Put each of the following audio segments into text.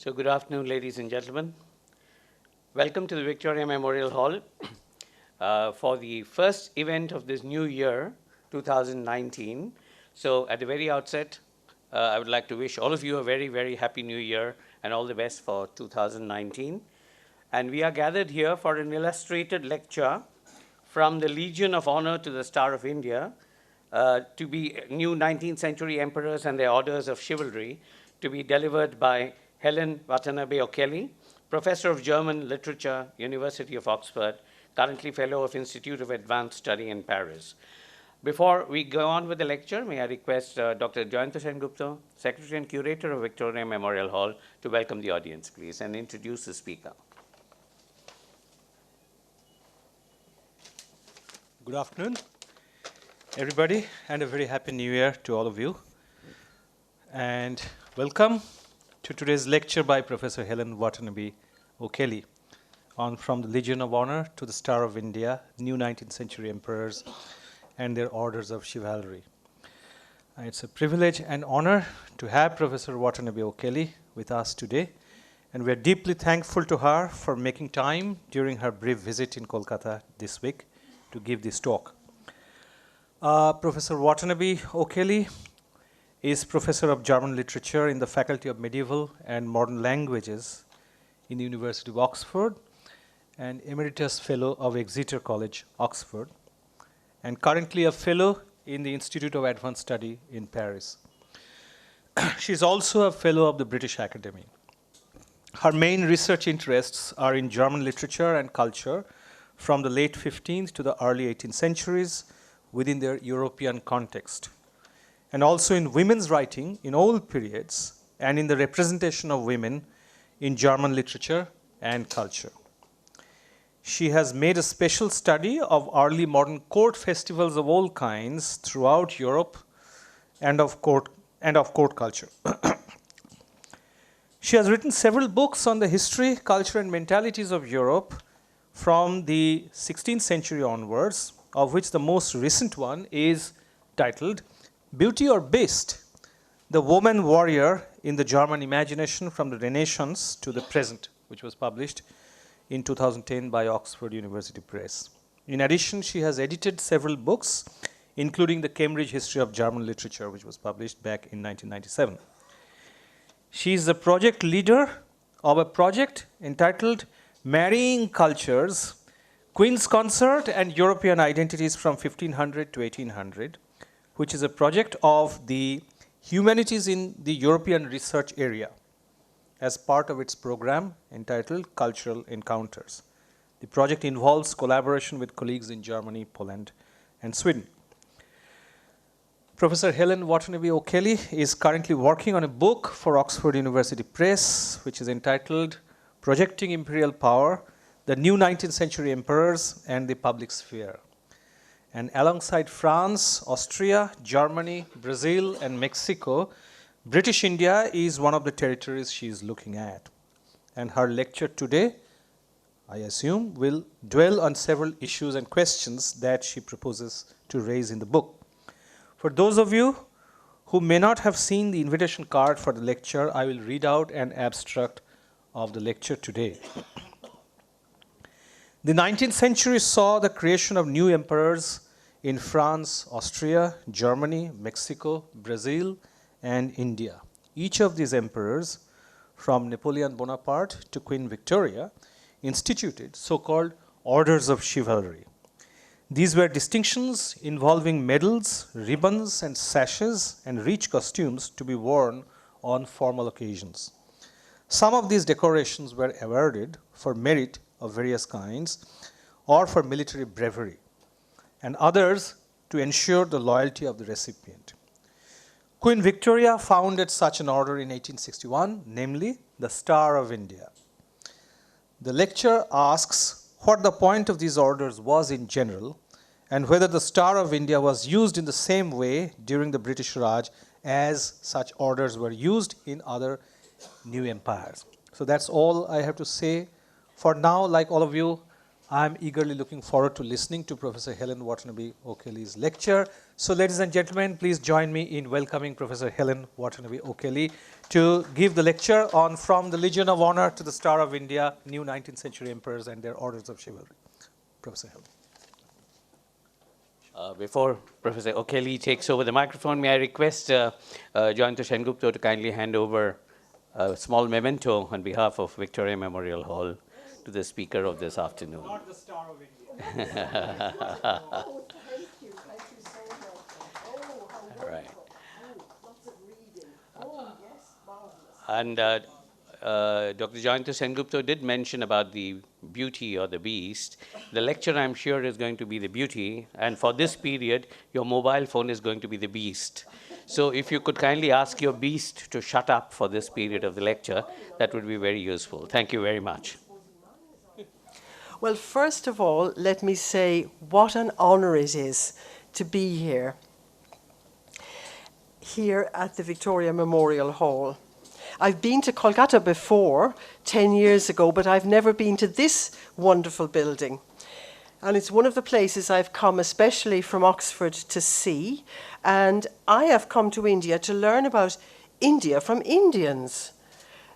So good afternoon, ladies and gentlemen. Welcome to the Victoria Memorial Hall for the first event of this new year, 2019. So at the very outset, I would like to wish all of you a very, very happy new year and all the best for 2019. And we are gathered here for an illustrated lecture from the Legion of Honor to the Star of India, to be new 19th century emperors and their orders of chivalry, to be delivered by Helen Watanabe O'Kelly, Professor of German Literature, University of Oxford, currently Fellow of Institute of Advanced Study in Paris. Before we go on with the lecture, may I request Dr. Jayanta Sengupta, Secretary and Curator of Victoria Memorial Hall, to welcome the audience, please, and introduce the speaker. Good afternoon, everybody, and a very happy new year to all of you. And welcome to today's lecture by Professor Helen Watanabe O'Kelly on From the Legion of Honor to the Star of India, New 19th Century Emperors and Their Orders of Chivalry. It's a privilege and honor to have Professor Watanabe O'Kelly with us today, and we're deeply thankful to her for making time during her brief visit in Kolkata this week to give this talk. Professor Watanabe O'Kelly is Professor of German Literature in the Faculty of Medieval and Modern Languages in the University of Oxford and Emeritus Fellow of Exeter College, Oxford, and currently a Fellow in the Institute of Advanced Study in Paris. She is also a Fellow of the British Academy. Her main research interests are in German literature and culture from the late 15th to the early 18th centuries within their European context, and also in women's writing in all periods and in the representation of women in German literature and culture. She has made a special study of early modern court festivals of all kinds throughout Europe and of court culture. She has written several books on the history, culture, and mentalities of Europe from the 16th century onwards, of which the most recent one is titled Beauty or Beast? The Woman Warrior in the German Imagination from the Renaissance to the Present, which was published in 2010 by Oxford University Press. In addition, she has edited several books, including the Cambridge History of German Literature, which was published back in 1997. She is the project leader of a project entitled Marrying Cultures, Queen's Consort and European Identities from 1500 to 1800, which is a project of the Humanities in the European Research Area as part of its program entitled Cultural Encounters. The project involves collaboration with colleagues in Germany, Poland, and Sweden. Professor Helen Watanabe O'Kelly is currently working on a book for Oxford University Press, which is entitled Projecting Imperial Power, the New 19th Century Emperors and the Public Sphere. And alongside France, Austria, Germany, Brazil, and Mexico, British India is one of the territories she is looking at. And her lecture today, I assume, will dwell on several issues and questions that she proposes to raise in the book. For those of you who may not have seen the invitation card for the lecture, I will read out an abstract of the lecture today. The 19th century saw the creation of new emperors in France, Austria, Germany, Mexico, Brazil, and India. Each of these emperors, from Napoleon Bonaparte to Queen Victoria, instituted so-called orders of chivalry. These were distinctions involving medals, ribbons, and sashes, and rich costumes to be worn on formal occasions. Some of these decorations were awarded for merit of various kinds or for military bravery, and others to ensure the loyalty of the recipient. Queen Victoria founded such an order in 1861, namely the Star of India. The lecture asks what the point of these orders was in general and whether the Star of India was used in the same way during the British Raj as such orders were used in other new empires. So that's all I have to say for now. Like all of you, I'm eagerly looking forward to listening to Professor Helen Watanabe O'Kelly's lecture. So ladies and gentlemen, please join me in welcoming Professor Helen Watanabe O'Kelly to give the lecture on From the Legion of Honor to the Star of India, New 19th Century Emperors and Their Orders of Chivalry. Professor Helen. Before Professor O'Kelly takes over the microphone, may I request Jayanta Sengupta to kindly hand over a small memento on behalf of Victoria Memorial Hall to the speaker of this afternoon. Not the Star of India. Oh, thank you so much. Oh, how wonderful. Right. Oh, lots of reading. Oh, yes, marvelous. And Dr. Jayanta Sengupta did mention about the beauty or the beast. The lecture, I'm sure, is going to be the beauty. And for this period, your mobile phone is going to be the beast. So if you could kindly ask your beast to shut up for this period of the lecture, that would be very useful. Thank you very much. Well, first of all, let me say what an honor it is to be here at the Victoria Memorial Hall. I've been to Kolkata before, 10 years ago, but I've never been to this wonderful building. And it's one of the places I've come, especially from Oxford, to see. And I have come to India to learn about India from Indians.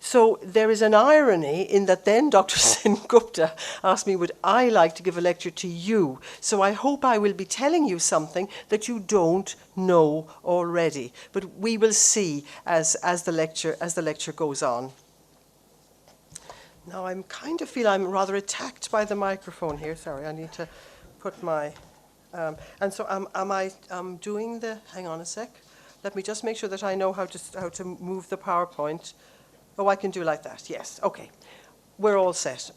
So there is an irony in that then Dr. Sengupta asked me, would I like to give a lecture to you? So I hope I will be telling you something that you don't know already. But we will see as the lecture goes on. Now I kind of feel I'm rather attacked by the microphone here. Sorry, I need to put my... and so am I doing the... Hang on a sec. Let me just make sure that I know how to move the PowerPoint. Oh, I can do like that, yes. Okay, we're all set.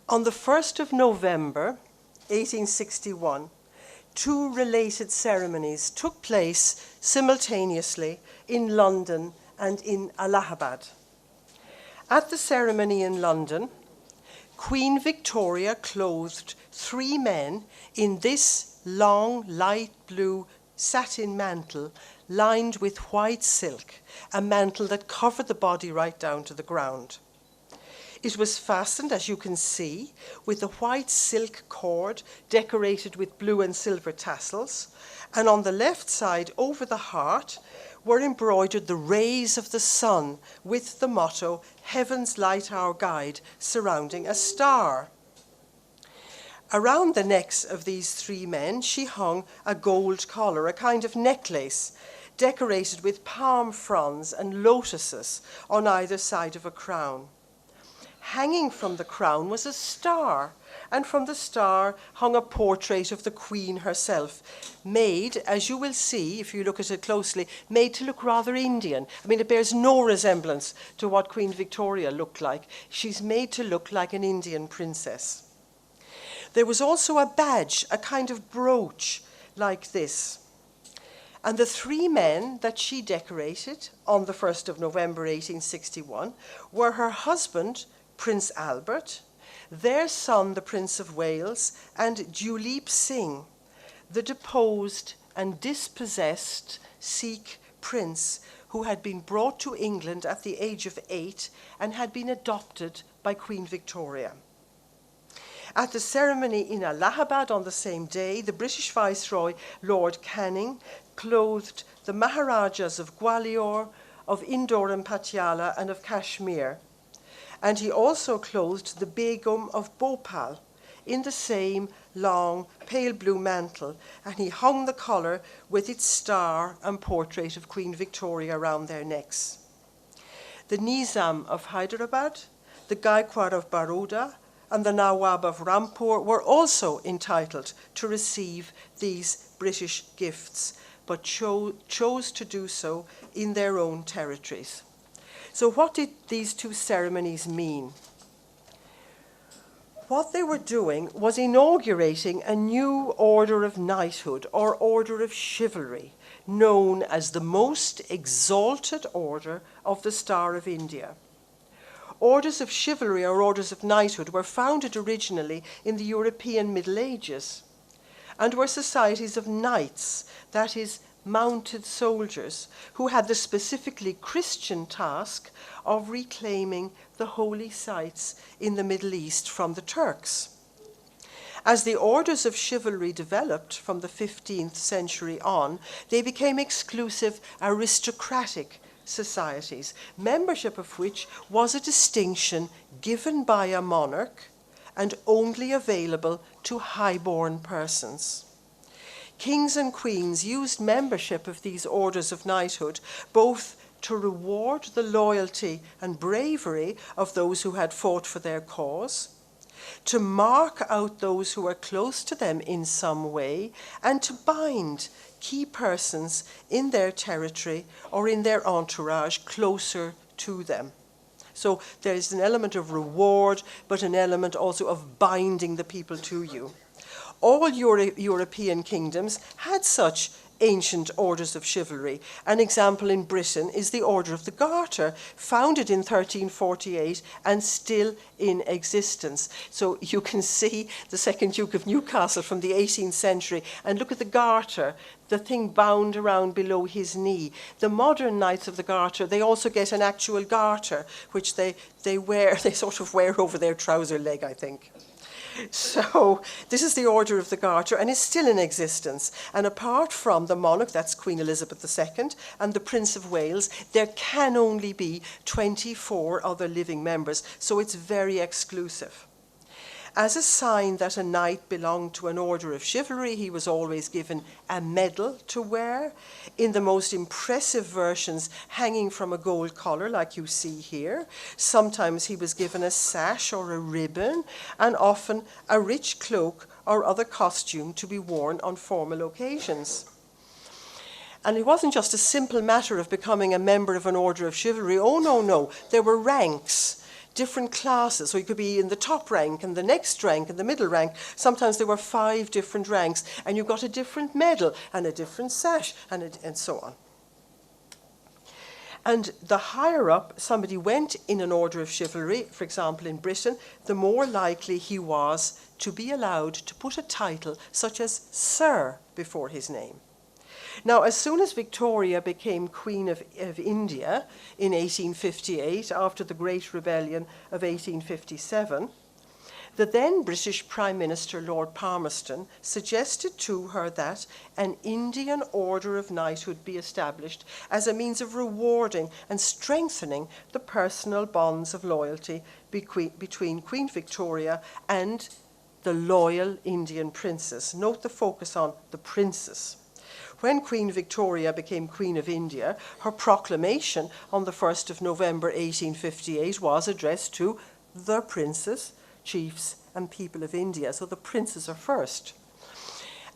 On the 1st of November, 1861, two related ceremonies took place simultaneously in London and in Allahabad. At the ceremony in London, Queen Victoria clothed three men in this long, light blue satin mantle lined with white silk, a mantle that covered the body right down to the ground. It was fastened, as you can see, with a white silk cord decorated with blue and silver tassels, and on the left side, over the heart, were embroidered the rays of the sun with the motto, "Heaven's light our guide," surrounding a star. Around the necks of these three men, she hung a gold collar, a kind of necklace, decorated with palm fronds and lotuses on either side of a crown. Hanging from the crown was a star, and from the star hung a portrait of the Queen herself, made, as you will see if you look at it closely, made to look rather Indian. I mean, it bears no resemblance to what Queen Victoria looked like. She's made to look like an Indian princess. There was also a badge, a kind of brooch like this. And the three men that she decorated on the 1st of November 1861 were her husband, Prince Albert, their son, the Prince of Wales, and Duleep Singh, the deposed and dispossessed Sikh prince who had been brought to England at the age of 8 and had been adopted by Queen Victoria. At the ceremony in Allahabad on the same day, the British Viceroy, Lord Canning, clothed the Maharajas of Gwalior, of Indore and Patiala, and of Kashmir. And he also clothed the Begum of Bhopal in the same long, pale blue mantle, and he hung the collar with its star and portrait of Queen Victoria around their necks. The Nizam of Hyderabad, the Gaikwad of Baroda, and the Nawab of Rampur were also entitled to receive these British gifts, but chose to do so in their own territories. So what did these two ceremonies mean? What they were doing was inaugurating a new order of knighthood or order of chivalry, known as the most exalted order of the Star of India. Orders of chivalry or orders of knighthood were founded originally in the European Middle Ages and were societies of knights, that is, mounted soldiers who had the specifically Christian task of reclaiming the holy sites in the Middle East from the Turks. As the orders of chivalry developed from the 15th century on, they became exclusive aristocratic societies, membership of which was a distinction given by a monarch and only available to highborn persons. Kings and queens used membership of these orders of knighthood both to reward the loyalty and bravery of those who had fought for their cause, to mark out those who were close to them in some way, and to bind key persons in their territory or in their entourage closer to them. So there is an element of reward, but an element also of binding the people to you. All European kingdoms had such ancient orders of chivalry. An example in Britain is the Order of the Garter, founded in 1348 and still in existence. So you can see the second Duke of Newcastle from the 18th century, and look at the Garter, the thing bound around below his knee. The modern Knights of the Garter, they also get an actual garter, which they sort of wear over their trouser leg, I think. So this is the Order of the Garter, and is still in existence. And apart from the monarch, that's Queen Elizabeth II, and the Prince of Wales, there can only be 24 other living members, so it's very exclusive. As a sign that a knight belonged to an order of chivalry, he was always given a medal to wear, in the most impressive versions hanging from a gold collar, like you see here. Sometimes he was given a sash or a ribbon, and often a rich cloak or other costume to be worn on formal occasions. And it wasn't just a simple matter of becoming a member of an order of chivalry. Oh, no. There were ranks, different classes. So you could be in the top rank and the next rank and the middle rank. Sometimes there were 5 different ranks, and you got a different medal and a different sash and so on. And the higher up somebody went in an order of chivalry, for example in Britain, the more likely he was to be allowed to put a title such as Sir before his name. Now, as soon as Victoria became Queen of India in 1858, after the Great Rebellion of 1857, the then British Prime Minister Lord Palmerston suggested to her that an Indian Order of Knighthood be established as a means of rewarding and strengthening the personal bonds of loyalty between Queen Victoria and the loyal Indian princes. Note the focus on the princes. When Queen Victoria became Queen of India, her proclamation on the 1st of November 1858 was addressed to the princes, chiefs, and people of India. So the princes are first.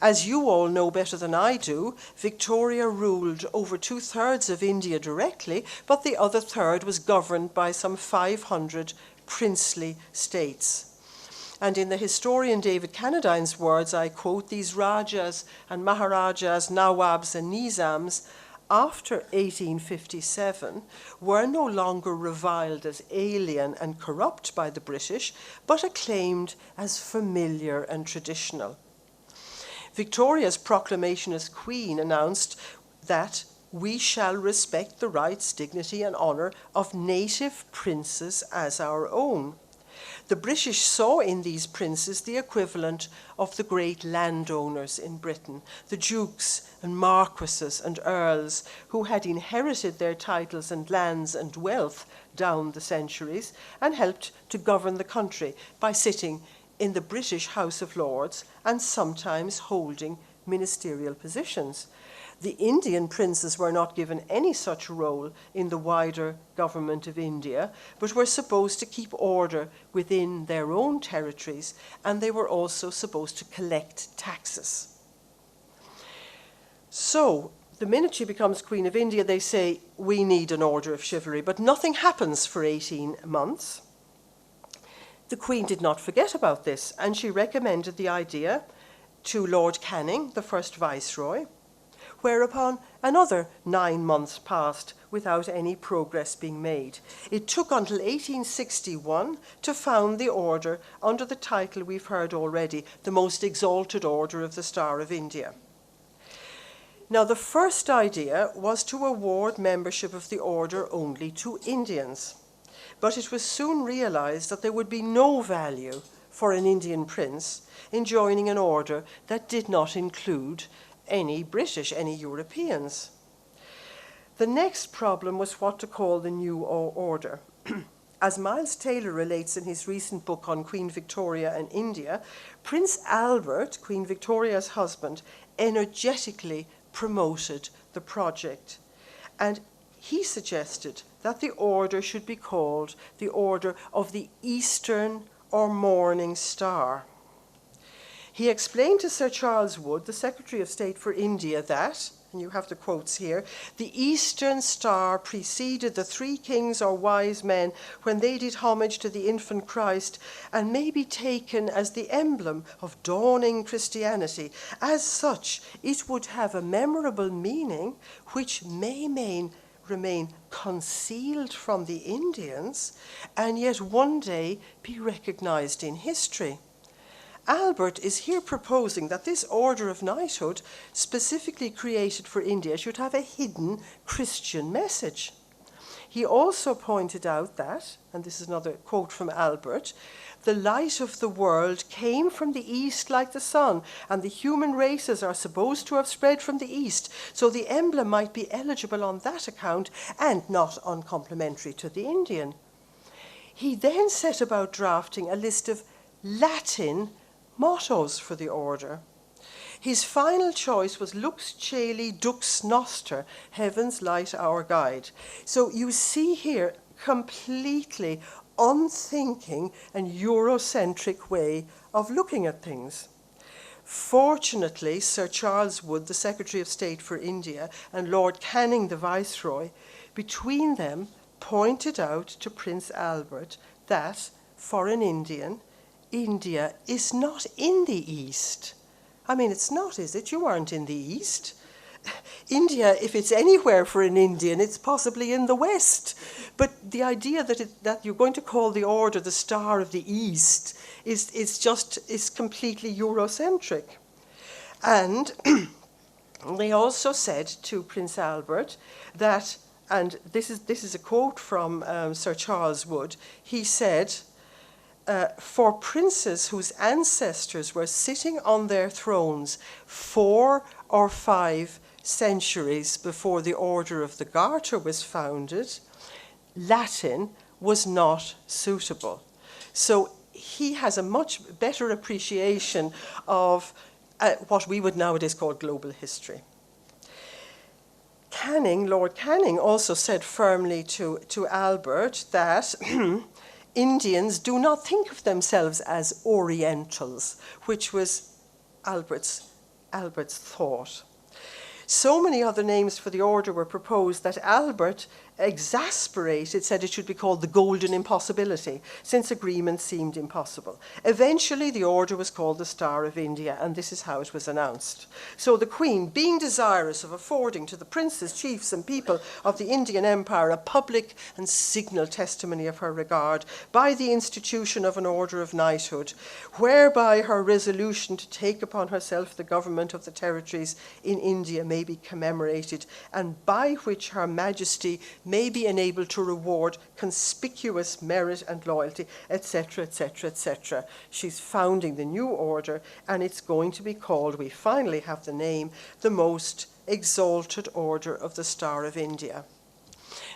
As you all know better than I do, Victoria ruled over 2/3 of India directly, but the other third was governed by some 500 princely states. And in the historian David Canadine's words, I quote, these Rajas and Maharajas, Nawabs and Nizams, after 1857, were no longer reviled as alien and corrupt by the British, but acclaimed as familiar and traditional. Victoria's proclamation as Queen announced that we shall respect the rights, dignity and honour of native princes as our own. The British saw in these princes the equivalent of the great landowners in Britain, the dukes and marquises and earls who had inherited their titles and lands and wealth down the centuries and helped to govern the country by sitting in the British House of Lords and sometimes holding ministerial positions. The Indian princes were not given any such role in the wider government of India, but were supposed to keep order within their own territories, and they were also supposed to collect taxes. So, the minute she becomes Queen of India, they say, we need an order of chivalry, but nothing happens for 18 months. The Queen did not forget about this, and she recommended the idea to Lord Canning, the first Viceroy, whereupon another 9 months passed without any progress being made. It took until 1861 to found the order under the title we've heard already, the Most Exalted Order of the Star of India. Now, the first idea was to award membership of the order only to Indians, but it was soon realized that there would be no value for an Indian prince in joining an order that did not include any British, any Europeans. The next problem was what to call the new order. As Miles Taylor relates in his recent book on Queen Victoria and India, Prince Albert, Queen Victoria's husband, energetically promoted the project. And he suggested that the order should be called the Order of the Eastern or Morning Star. He explained to Sir Charles Wood, the Secretary of State for India, that, and you have the quotes here, the Eastern Star preceded the three kings or wise men when they did homage to the infant Christ, and may be taken as the emblem of dawning Christianity. As such, it would have a memorable meaning which may remain concealed from the Indians, and yet one day be recognized in history. Albert is here proposing that this order of knighthood, specifically created for India, should have a hidden Christian message. He also pointed out that, and this is another quote from Albert, the light of the world came from the east like the sun, and the human races are supposed to have spread from the east, so the emblem might be eligible on that account and not uncomplimentary to the Indian. He then set about drafting a list of Latin mottos for the order. His final choice was Lux Caeli Dux Noster, Heaven's Light Our Guide. So you see here completely unthinking and Eurocentric way of looking at things. Fortunately, Sir Charles Wood, the Secretary of State for India, and Lord Canning, the Viceroy, between them pointed out to Prince Albert that, for an Indian, India is not in the East. I mean, it's not, is it? You aren't in the East. India, if it's anywhere for an Indian, it's possibly in the West. But the idea that you're going to call the order the Star of the East is completely Eurocentric. And they also said to Prince Albert that, and this is a quote from Sir Charles Wood, he said, for princes whose ancestors were sitting on their thrones 4 or 5 centuries before the Order of the Garter was founded, Latin was not suitable. So he has a much better appreciation of what we would nowadays call global history. Lord Canning also said firmly to Albert that Indians do not think of themselves as Orientals, which was Albert's thought. So many other names for the order were proposed that Albert, exasperated, said it should be called the Golden Impossibility, since agreement seemed impossible. Eventually, the order was called the Star of India, and this is how it was announced. So the Queen, being desirous of affording to the princes, chiefs, and people of the Indian Empire a public and signal testimony of her regard by the institution of an order of knighthood, whereby her resolution to take upon herself the government of the territories in India may be commemorated, and by which her Majesty may be enabled to reward conspicuous merit and loyalty, etc., etc., etc. She's founding the new order, and it's going to be called, we finally have the name, the Most Exalted Order of the Star of India.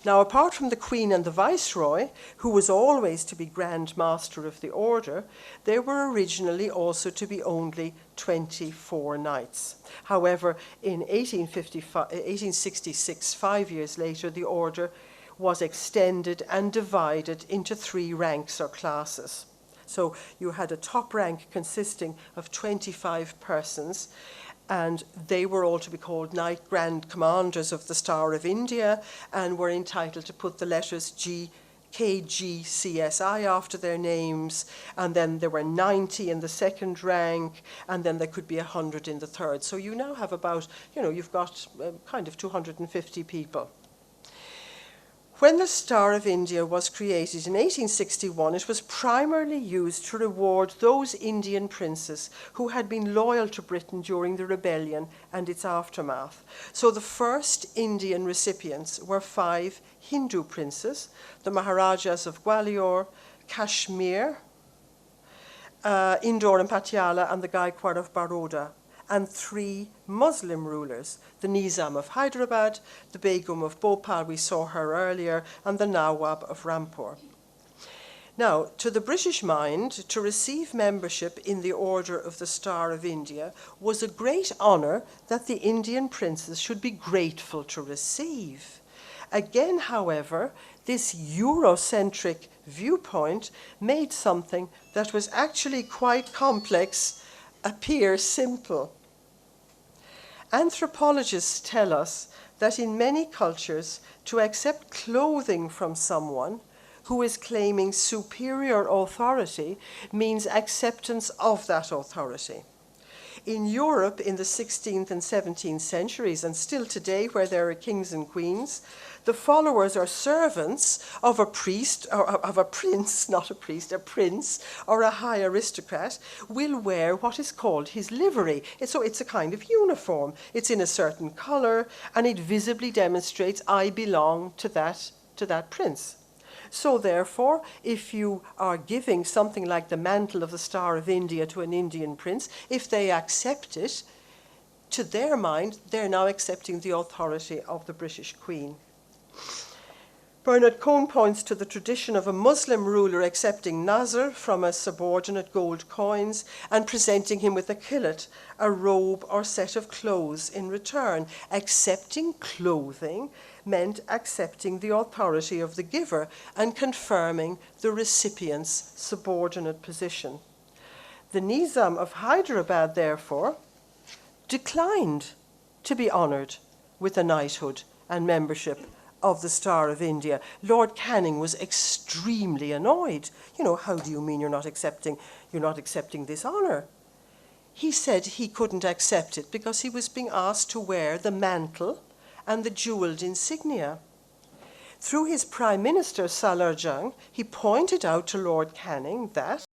Now, apart from the Queen and the Viceroy, who was always to be Grand Master of the Order, there were originally also to be only 24 knights. However, in 1866, 5 years later, the order was extended and divided into 3 ranks or classes. So you had a top rank consisting of 25 persons, and they were all to be called Knight Grand Commanders of the Star of India, and were entitled to put the letters KGCSI after their names, and then there were 90 in the second rank, and then there could be 100 in the third. So you now have about, you've got kind of 250 people. When the Star of India was created in 1861, it was primarily used to reward those Indian princes who had been loyal to Britain during the rebellion and its aftermath. So the first Indian recipients were 5 Hindu princes, the Maharajas of Gwalior, Kashmir, Indore and Patiala, and the Gaikwar of Baroda, and 3 Muslim rulers, the Nizam of Hyderabad, the Begum of Bhopal, we saw her earlier, and the Nawab of Rampur. Now, to the British mind, to receive membership in the Order of the Star of India was a great honour that the Indian princes should be grateful to receive. Again, however, this Eurocentric viewpoint made something that was actually quite complex appear simple. Anthropologists tell us that in many cultures, to accept clothing from someone who is claiming superior authority means acceptance of that authority. In Europe in the 16th and 17th centuries, and still today where there are kings and queens, the followers or servants of a priest, or of a prince, not a priest, a prince, or a high aristocrat, will wear what is called his livery. So it's a kind of uniform. It's in a certain colour, and it visibly demonstrates, I belong to that prince. So therefore, if you are giving something like the mantle of the Star of India to an Indian prince, if they accept it, to their mind, they're now accepting the authority of the British Queen. Bernard Cohn points to the tradition of a Muslim ruler accepting nazar from a subordinate gold coins and presenting him with a kilot, a robe or set of clothes in return. Accepting clothing meant accepting the authority of the giver and confirming the recipient's subordinate position. The Nizam of Hyderabad, therefore, declined to be honoured with a knighthood and membership of the Star of India. Lord Canning was extremely annoyed. How do you mean you're not accepting this honour? He said he couldn't accept it because he was being asked to wear the mantle and the jewelled insignia. Through his Prime Minister, Salar Jung, he pointed out to Lord Canning that